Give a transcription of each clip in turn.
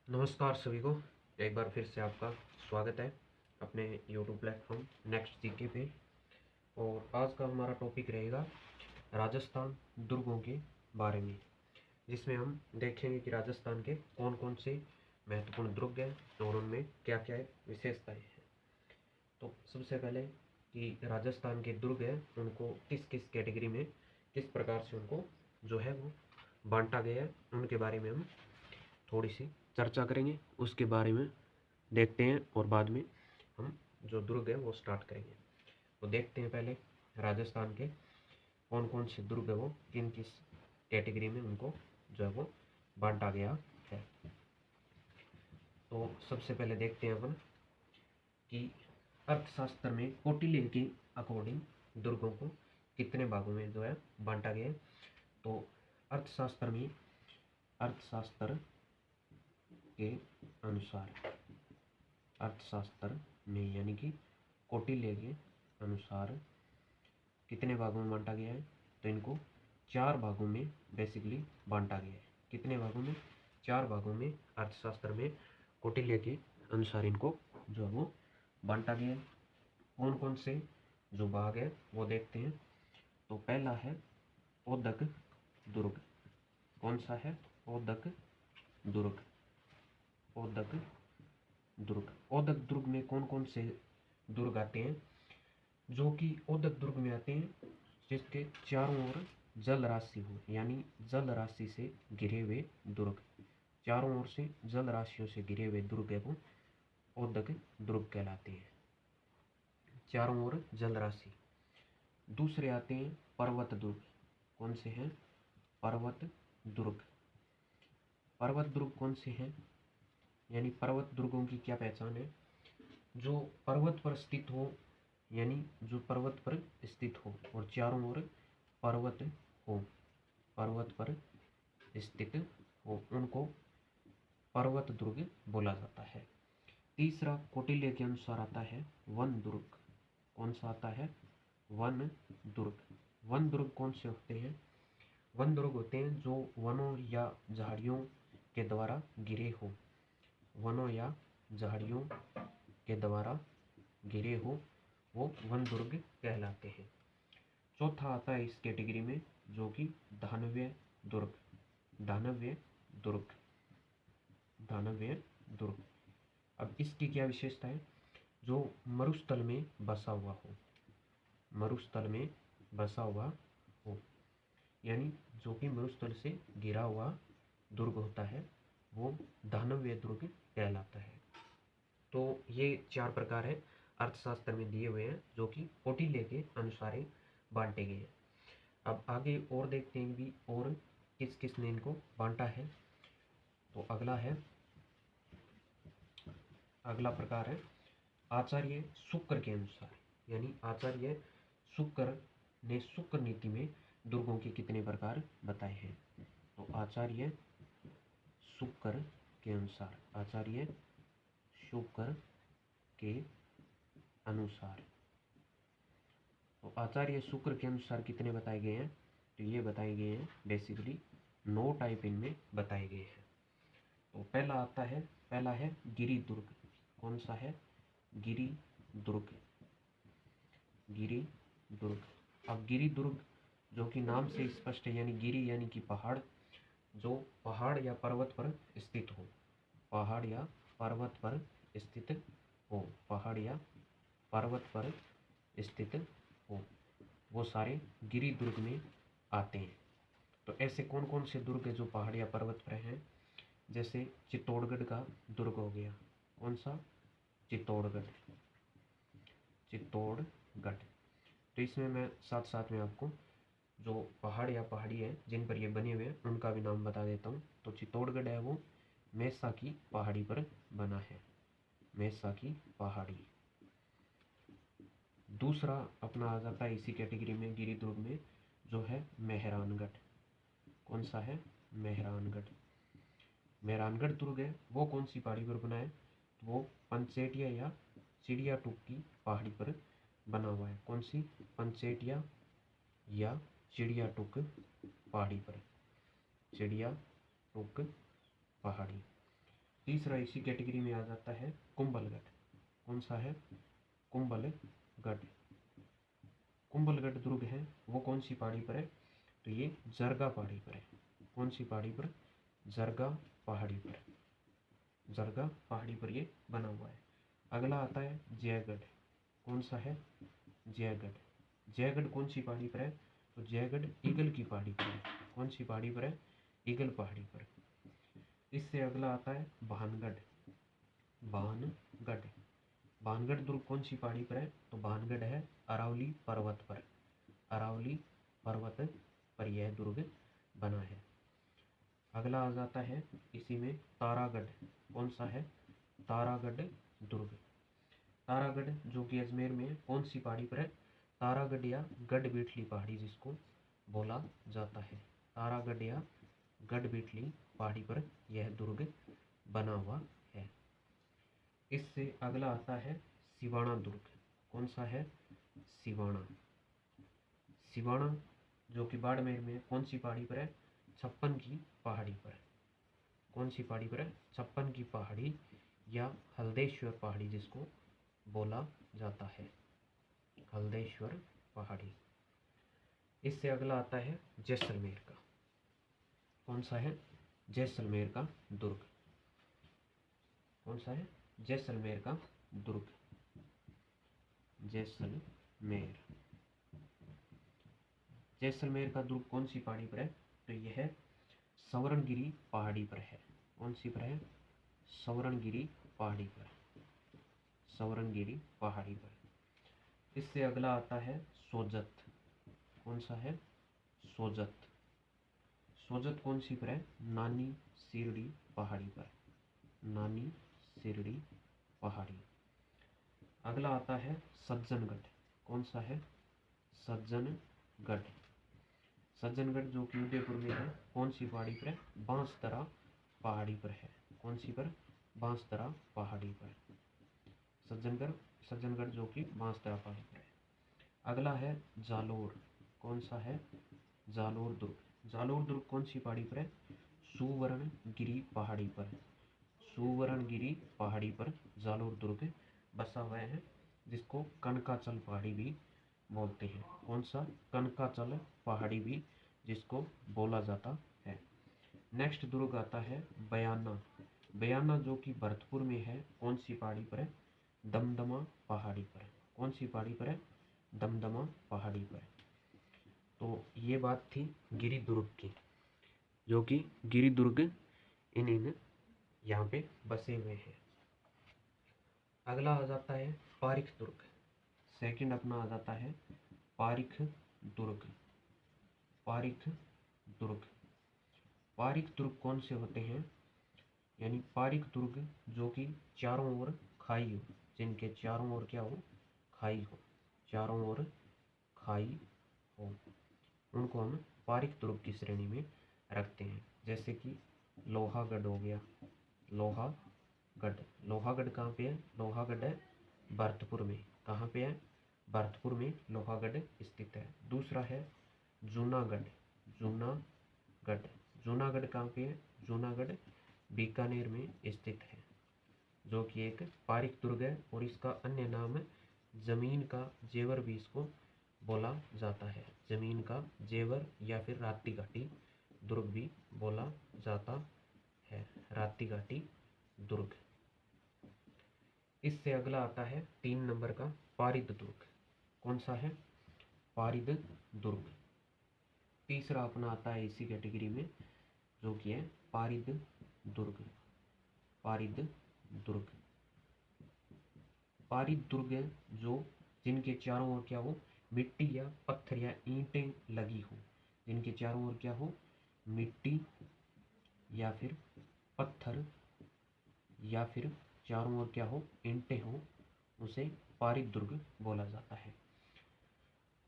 नमस्कार सभी को। एक बार फिर से आपका स्वागत है अपने यूट्यूब प्लेटफॉर्म नेक्स्ट जीके पे। और आज का हमारा टॉपिक रहेगा राजस्थान दुर्गों के बारे में, जिसमें हम देखेंगे कि राजस्थान के कौन कौन से महत्वपूर्ण दुर्ग हैं और उनमें क्या क्या विशेषताएं हैं। तो सबसे पहले कि राजस्थान के दुर्ग हैं उनको किस किस कैटेगरी में, किस प्रकार से उनको जो है वो बांटा गया है, उनके बारे में हम थोड़ी सी चर्चा करेंगे। उसके बारे में देखते हैं और बाद में हम जो दुर्ग है वो स्टार्ट करेंगे। तो देखते हैं पहले राजस्थान के कौन कौन से दुर्ग है वो किन किस कैटेगरी में उनको जो है वो बांटा गया है। तो सबसे पहले देखते हैं अपन कि अर्थशास्त्र में कौटिल्य के अकॉर्डिंग दुर्गों को कितने भागों में जो है बांटा गया है। तो अर्थशास्त्र के अनुसार, अर्थशास्त्र में यानी कि कौटिल्य के अनुसार कितने भागों में बांटा गया है। तो इनको 4 भागों में बेसिकली बांटा गया है। कितने भागों में? 4 भागों में अर्थशास्त्र में कौटिल्य के अनुसार इनको जो है वो बांटा गया है। कौन कौन से जो भाग है वो देखते हैं। तो पहला है ओदक दुर्ग। कौन सा है? ओदक दुर्ग। ओदक दुर्ग। ओदक दुर्ग में कौन कौन से दुर्ग आते हैं? जो कि ओदक दुर्ग में आते हैं जिसके चारों ओर जल राशि हो, यानी जल राशि से घिरे हुए दुर्ग। चारों ओर से जल राशियों से घिरे हुए दुर्ग है वो ओदक दुर्ग कहलाते हैं। चारों ओर जल राशि। दूसरे आते हैं पर्वत दुर्ग। कौन से हैं? पर्वत दुर्ग। पर्वत दुर्ग कौन से हैं? यानी पर्वत दुर्गों की क्या पहचान है? जो पर्वत पर स्थित हो, यानी जो पर्वत पर स्थित हो और चारों ओर पर्वत हो, पर्वत पर स्थित हो, उनको पर्वत दुर्ग बोला जाता है। तीसरा कौटिल्य के अनुसार आता है वन दुर्ग। कौन सा आता है? वन दुर्ग। वन दुर्ग कौन से होते हैं? वन दुर्ग होते हैं जो वनों या झाड़ियों के द्वारा घिरे हो, वनों या झाड़ियों के द्वारा घिरे हो, वो वन दुर्ग कहलाते हैं। चौथा आता है इस कैटेगरी में जो कि दानव्य दुर्ग। दानव्य दुर्ग। दानव्य दुर्ग। अब इसकी क्या विशेषता है? जो मरुस्थल में बसा हुआ हो, मरुस्थल में बसा हुआ हो, यानी जो कि मरुस्थल से घिरा हुआ दुर्ग होता है वो दानव्य दुर्ग कहलाता है। तो ये 4 प्रकार है अर्थशास्त्र में दिए हुए हैं जो कि कौटिल्य के अनुसार ही बांटे गए हैं। अब आगे और देखते हैं भी और किस किस ने इनको बांटा है। तो अगला प्रकार है आचार्य शुक्र के अनुसार, यानी आचार्य शुक्र ने शुक्र नीति में दुर्गों के कितने प्रकार बताए हैं। तो आचार्य शुक्र के अनुसार, आचार्य शुक्र के अनुसार, तो आचार्य शुक्र के अनुसार कितने बताए गए हैं? तो ये बताए गए हैं बेसिकली 9 टाइप इनमें बताए गए हैं। तो पहला है गिरि दुर्ग। कौन सा है? गिरि दुर्ग। गिरि दुर्ग। अब गिरि दुर्ग जो कि नाम से स्पष्ट है, यानी गिरि यानी कि पहाड़, जो पहाड़ या पर्वत पर स्थित हो, पहाड़ या पर्वत पर स्थित हो, पहाड़ या पर्वत पर स्थित हो, वो सारे गिरि दुर्ग में आते हैं। तो ऐसे कौन कौन से दुर्ग है जो पहाड़ या पर्वत पर हैं? जैसे चित्तौड़गढ़ का दुर्ग हो गया। कौन सा? चित्तौड़गढ़। चित्तौड़गढ़। तो इसमें मैं साथ साथ में आपको जो पहाड़ या पहाड़ी है जिन पर ये बने हुए हैं उनका भी नाम बता देता हूँ। तो चित्तौड़गढ़ है वो मेसा की पहाड़ी पर बना है, मेसा की पहाड़ी। दूसरा अपना आ जाता है इसी कैटेगरी में गिरि दुर्ग में जो है मेहरानगढ़। कौन सा है? मेहरानगढ़। मेहरानगढ़ दुर्ग है वो कौन सी पहाड़ी पर बना है? तो वो पंचेटिया या चिड़िया टूक की पहाड़ी पर बना हुआ है। कौन सी? पंचेटिया या चिड़िया टूक पहाड़ी पर, चिड़िया टूक पहाड़ी। तीसरा इसी कैटेगरी में आ जाता है कुंभलगढ़। कौन सा है? कुंभलगढ़। कुंभलगढ़ दुर्ग है वो कौन सी पहाड़ी पर है? तो ये जरगा पहाड़ी पर है। कौन सी पहाड़ी पर? जरगा पहाड़ी पर। जरगा पहाड़ी पर ये बना हुआ है। अगला आता है जयगढ़। कौन सा है? जयगढ़। जयगढ़ कौन सी पहाड़ी पर है? तो जयगढ़ ईगल की पहाड़ी पर है। कौन सी पहाड़ी पर है? ईगल पहाड़ी पर। इससे अगला आता है भानगढ़। भानगढ़। भानगढ़ दुर्ग कौन सी पहाड़ी पर है? तो भानगढ़ है अरावली पर्वत पर। अरावली पर्वत पर यह दुर्ग बना है। अगला आ जाता है इसी में तारागढ़। कौन सा है? तारागढ़ दुर्ग। तारागढ़ जो कि अजमेर में है, कौन सी पहाड़ी पर है? तारागढ़ या गढ़बेटली पहाड़ी जिसको बोला जाता है। तारागढ़ या गढ़बेटली पहाड़ी पर यह दुर्ग बना हुआ है। इससे अगला आता है सिवाना दुर्ग। कौन सा है? सिवाना। सिवाना जो कि बाड़मेर में कौन सी पहाड़ी पर है? छप्पन की पहाड़ी पर। कौन सी पहाड़ी पर है? छप्पन की पहाड़ी या हल्देश्वर पहाड़ी जिसको बोला जाता है। हल्देश्वर पहाड़ी। इससे अगला आता है जैसलमेर का। कौन सा है? जैसलमेर का दुर्ग। कौन सा है? जैसलमेर का दुर्ग। जैसलमेर। जैसलमेर का दुर्ग कौन सी पहाड़ी पर है? तो यह सवरणगिरी पहाड़ी पर है। कौन सी पर है? सवरणगिरी पहाड़ी पर। सवरणगिरी पहाड़ी पर। इससे अगला आता है सोजत। कौन सा है? सोजत। सोजत कौन सी पर है? नानी शिरडी पहाड़ी पर। नानी शिरडी पहाड़ी। अगला आता है सज्जनगढ़। कौन सा है? सज्जनगढ़। सज्जनगढ़ जो कि उदयपुर में है, कौन सी पहाड़ी पर है? बांसदरा पहाड़ी पर है। कौन सी पर? बांसदरा पहाड़ी पर। सज्जनगढ़। सज्जनगढ़ जो कि बांसदरा पहाड़ी पर है। अगला है जालोर। कौन सा है? जालोर दुर्ग। जालोर दुर्ग कौन सी पहाड़ी पर है? सुवर्णगिरी पहाड़ी पर। सुवर्णगिरी पहाड़ी पर जालोर दुर्ग बसा हुआ है, जिसको कनकाचल पहाड़ी भी बोलते हैं। कौन सा? कनकाचल पहाड़ी भी जिसको बोला जाता है। नेक्स्ट दुर्ग आता है बयाना। बयाना जो कि भरतपुर में है, कौन सी पहाड़ी पर है? दमदमा पहाड़ी पर। कौन सी पहाड़ी पर है? दमदमा पहाड़ी पर। तो ये बात थी गिरि दुर्ग की, जो कि गिरि दुर्ग इन यहाँ पे बसे हुए हैं। अगला आ जाता है पारिख दुर्ग। सेकंड अपना आ जाता है पारिख दुर्ग। पारिख दुर्ग। पारिख दुर्ग कौन से होते हैं? यानी पारिख दुर्ग जो कि चारों ओर खाई हो, जिनके चारों ओर क्या हो? खाई हो। चारों ओर खाई हो, उनको हम पारिख दुर्ग की श्रेणी में रखते हैं। जैसे कि लोहागढ़ हो गया। लोहागढ़। लोहागढ़ कहाँ पे है? लोहागढ़ है भरतपुर में। कहाँ पे है? भरतपुर में लोहागढ़ स्थित है। दूसरा है जूनागढ़। जूनागढ़। जूनागढ़ कहाँ पे है? जूनागढ़ बीकानेर में स्थित है, जो कि एक पारिख दुर्ग है, और इसका अन्य नाम जमीन का जेवर भी इसको बोला जाता है। जमीन का जेवर या फिर रात्रि घाटी दुर्ग भी बोला जाता है। रात्रि घाटी दुर्ग। इससे अगला आता है 3 नंबर का पारिद दुर्ग। कौन सा है? पारिद दुर्ग। तीसरा अपना आता है इसी कैटेगरी में, जो कि है पारिद दुर्ग। पारिद दुर्ग। पारिद दुर्ग है जो जिनके चारों ओर क्या हो? मिट्टी या पत्थर या ईंटें लगी हो। जिनके चारों ओर क्या हो? मिट्टी या फिर पत्थर या फिर चारों ओर क्या हो? ईंटें हो, उसे पारिद दुर्ग बोला जाता है।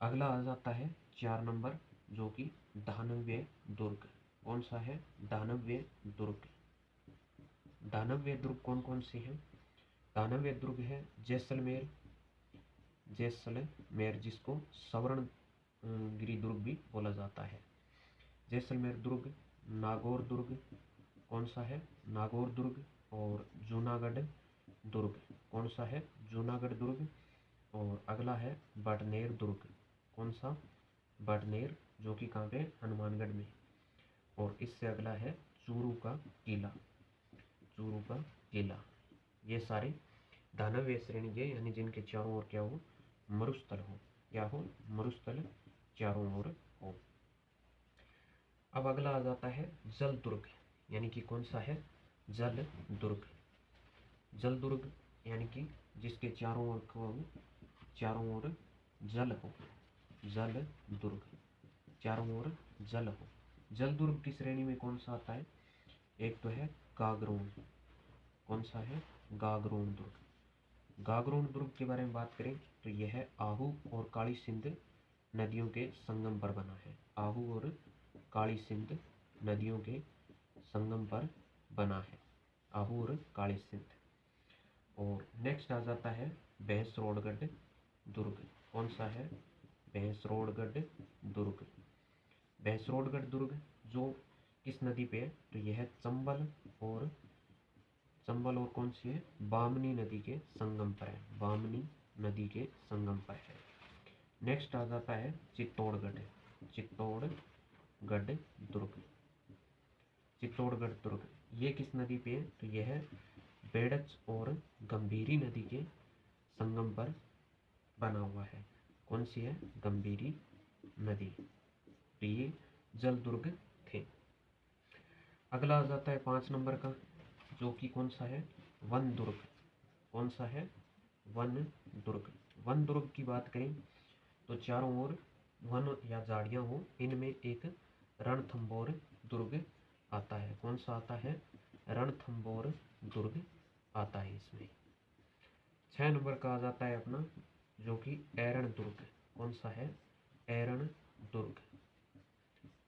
अगला आ जाता है 4 नंबर, जो कि दानव्य दुर्ग। कौन सा है? दानव्य दुर्ग। दानव्य दुर्ग कौन कौन से हैं? दानव्य दुर्ग है जैसलमेर। जैसलमेर जिसको सवरणगिरी दुर्ग भी बोला जाता है। जैसलमेर दुर्ग। नागौर दुर्ग। कौन सा है? नागौर दुर्ग। और जूनागढ़ दुर्ग। कौन सा है? जूनागढ़ दुर्ग। और अगला है बाड़मेर दुर्ग। कौन सा? बाड़मेर, जो कि कहाँ पे? हनुमानगढ़ में। और इससे अगला है चूरू का किला। चूरू का किला। ये सारे दानवीय श्रेणी के, यानी जिनके चारों ओर क्या हो? मरुस्थल हो। क्या हो? मरुस्थल चारों ओर हो। अब अगला आ जाता है जल दुर्ग, यानी कि कौन सा है? जल दुर्ग। जल दुर्ग यानी कि जिसके चारों ओर चारों ओर जल हो। जल दुर्ग, चारों ओर जल हो। जल दुर्ग की श्रेणी में कौन सा आता है? एक तो है गागरोन। कौन सा है? गागरोन दुर्ग। गागरोन दुर्ग के बारे में बात करें तो यह है आहू और काली सिंध नदियों के संगम पर बना है। आहू और काली सिंध नदियों के संगम पर बना है, आहू और काली सिंध। और नेक्स्ट आ जाता है भैंसरोडगढ़ दुर्ग। कौन सा है? भैंसरोडगढ़ दुर्ग। भैंसरोडगढ़ दुर्ग जो किस नदी पे है? तो यह है चंबल और कौन सी है? बामनी नदी के संगम पर है। बामनी नदी के संगम पर है। नेक्स्ट आ जाता है चित्तौड़गढ़। चित्तौड़गढ़ दुर्ग। चित्तौड़गढ़ दुर्ग ये किस नदी पे है? तो यह है बेड़च और गंभीरी नदी के संगम पर बना हुआ है। कौन सी है? गंभीरी नदी। तो ये जल दुर्ग थे। अगला आ जाता है 5 नंबर का, जो कि कौन सा है? वन दुर्ग। कौन सा है? वन दुर्ग। वन दुर्ग की बात करें तो चारों ओर वन या झाड़ियां हो, इनमें एक रणथंभौर दुर्ग आता है। कौन सा आता है? रणथंभौर दुर्ग आता है इसमें। 6 नंबर का आ जाता है अपना, जो कि एरण दुर्ग। कौन सा है? एरण दुर्ग।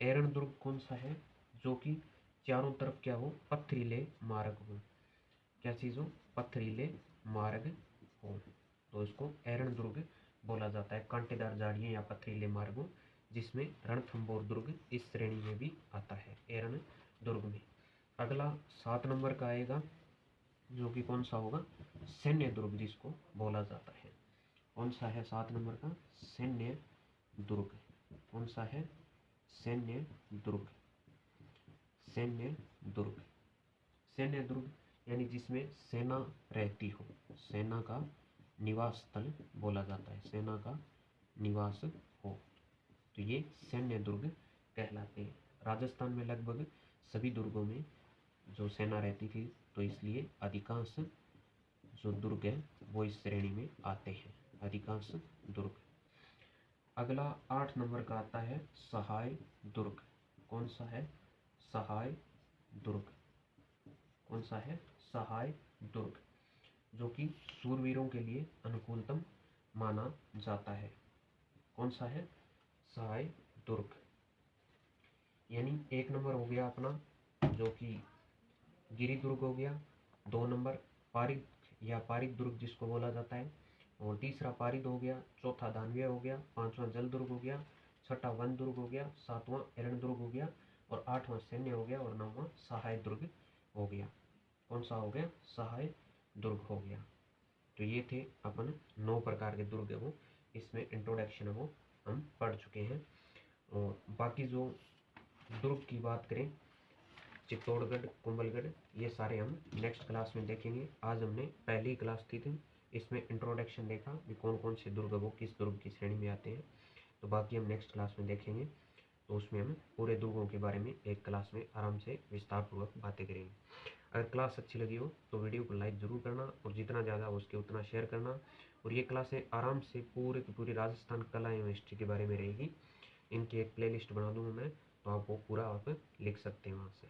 एरण दुर्ग कौन सा है? जो कि चारों तरफ क्या हो? पथरीले मार्ग हो। क्या चीज हो? पथरीले मार्ग हो, तो इसको एरण दुर्ग बोला जाता है। कांटेदार झाड़ियां या पथरीले मार्ग हो, जिसमें रणथंभौर दुर्ग इस श्रेणी में भी आता है, एरण दुर्ग में। अगला 7 नंबर का आएगा, जो कि कौन सा होगा? सैन्य दुर्ग जिसको बोला जाता है। कौन सा है 7 नंबर का? सैन्य दुर्ग। कौन सा है? सैन्य दुर्ग। सैन्य दुर्ग। सैन्य दुर्ग यानी जिसमें सेना रहती हो, सेना का निवास स्थल बोला जाता है, सेना का निवास हो, तो ये सैन्य दुर्ग कहलाते हैं। राजस्थान में लगभग सभी दुर्गों में जो सेना रहती थी, तो इसलिए अधिकांश जो दुर्ग है वो इस श्रेणी में आते हैं, अधिकांश दुर्ग। अगला 8 नंबर का आता है सहाय दुर्ग। कौन सा है? सहाय दुर्ग। कौन सा है? सहाय दुर्ग, जो कि शूरवीरों के लिए अनुकूलतम माना जाता है। कौन सा है? सहाय दुर्ग। यानी 1 नंबर हो गया अपना, जो कि गिरी दुर्ग हो गया। 2 नंबर पारिद या पारिद दुर्ग जिसको बोला जाता है, और तीसरा पारिद हो गया। चौथा दानवीय हो गया। 5वां जल दुर्ग हो गया। 6ठा वन दुर्ग हो गया। 7वां एरण दुर्ग हो गया। और 8वां सैन्य हो गया। और 9वां सहाय दुर्ग हो गया। कौन सा हो गया? सहाय दुर्ग हो गया। तो ये थे अपन 9 प्रकार के दुर्ग हो, इसमें इंट्रोडक्शन वो हम पढ़ चुके हैं। और बाकी जो दुर्ग की बात करें, चित्तौड़गढ़, कुंभलगढ़, ये सारे हम नेक्स्ट क्लास में देखेंगे। आज हमने पहली क्लास थी इसमें इंट्रोडक्शन देखा कि कौन कौन से दुर्ग वो किस दुर्ग की श्रेणी में आते हैं। तो बाकी हम नेक्स्ट क्लास में देखेंगे, तो उसमें हम पूरे दुर्गों के बारे में एक क्लास में आराम से विस्तारपूर्वक बातें करेंगे। अगर क्लास अच्छी लगी हो तो वीडियो को लाइक ज़रूर करना, और जितना ज़्यादा हो उसके उतना शेयर करना। और ये क्लासें आराम से पूरे की पूरी राजस्थान कला एवं हिस्ट्री के बारे में रहेगी। इनकी एक प्लेलिस्ट बना दूँगा मैं, तो आप वो पूरा आप लिख सकते हैं वहाँ से।